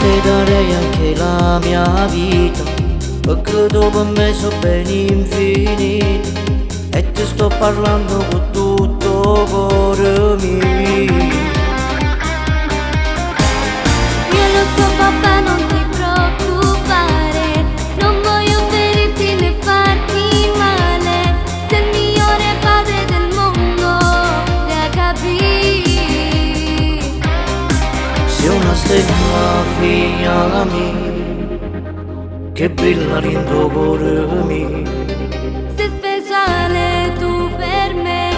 te darei anche la mia vita, perché dopo me so ben infinito e ti sto parlando con tutto cuore mio. Io lo so papà, non ti preoccupare, non voglio ferirti né farti male, sei il migliore padre del mondo, da capire. Sei una stella figlia mia, che brilla in tuo cuore mio. Sei speciale tu per me,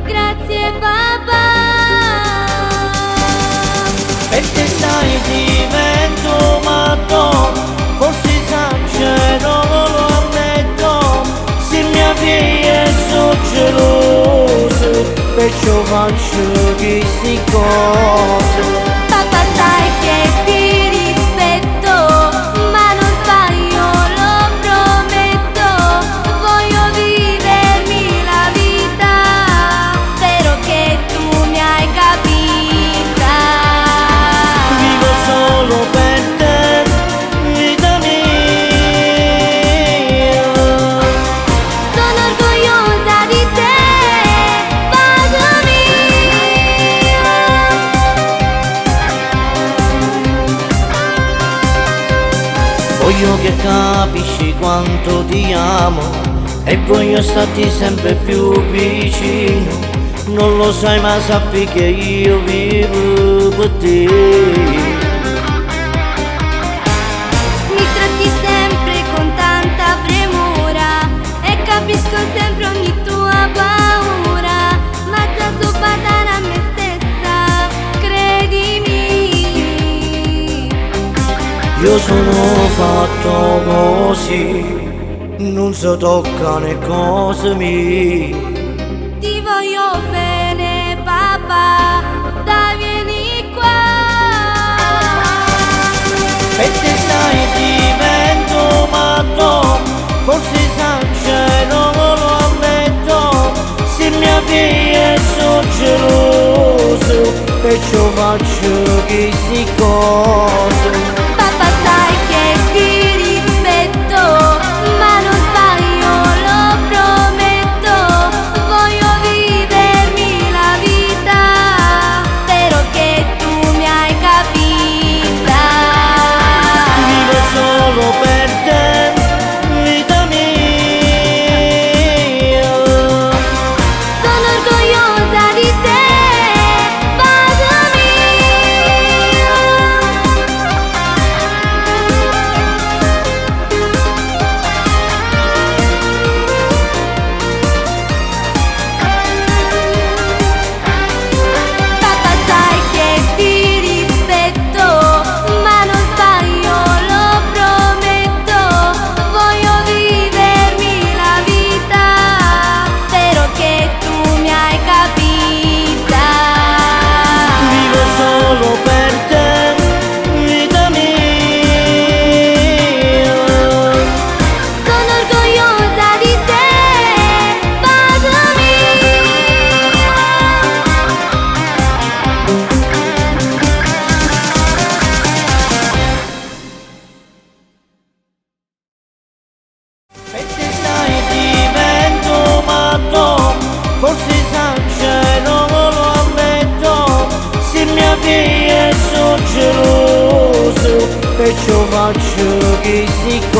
grazie papà. Perché sai divento matto, forse esagero, lo ammetto, se mia figlia sono geloso, perciò faccio queste cose. Papà sai che ti rispetto, ma non sbaglio, lo prometto, voglio vivermi la vita, spero che tu mi hai capita. Vivo solo per te, vita mia. Sono orgogliosa di te, padre mio. Voglio che capisci quanto ti amo e voglio starti sempre più vicino. Non lo sai ma sappi che io vivo per te. Mi tratti sempre con tanta premura e capisco sempre ogni tua paura, ma già so badare a me stessa, credimi. Io sono fatto così, non si tocca né cose mie. Ti voglio bene papà, dai vieni qua. Perché sai divento matto, forse esagero, lo ammetto, se mia figlia sono geloso, perciò faccio queste cose. Papà sai che ti rispetto, ma non sbaglio, lo prometto, voglio vivermi la vita, spero che tu mi hai capita. Vivo solo per te, vita mia. Sono orgogliosa di te, padre mio. Papà sai che ti rispetto, ma non sbaglio, lo prometto, voglio vivermi la vita, spero che tu mi hai capita. Vivo solo per te, vita mia. Sono orgogliosa di te, padre mio. Perché sai divento matto, forse esagero, lo ammetto, se mia figlia sono geloso, perciò faccio queste cose.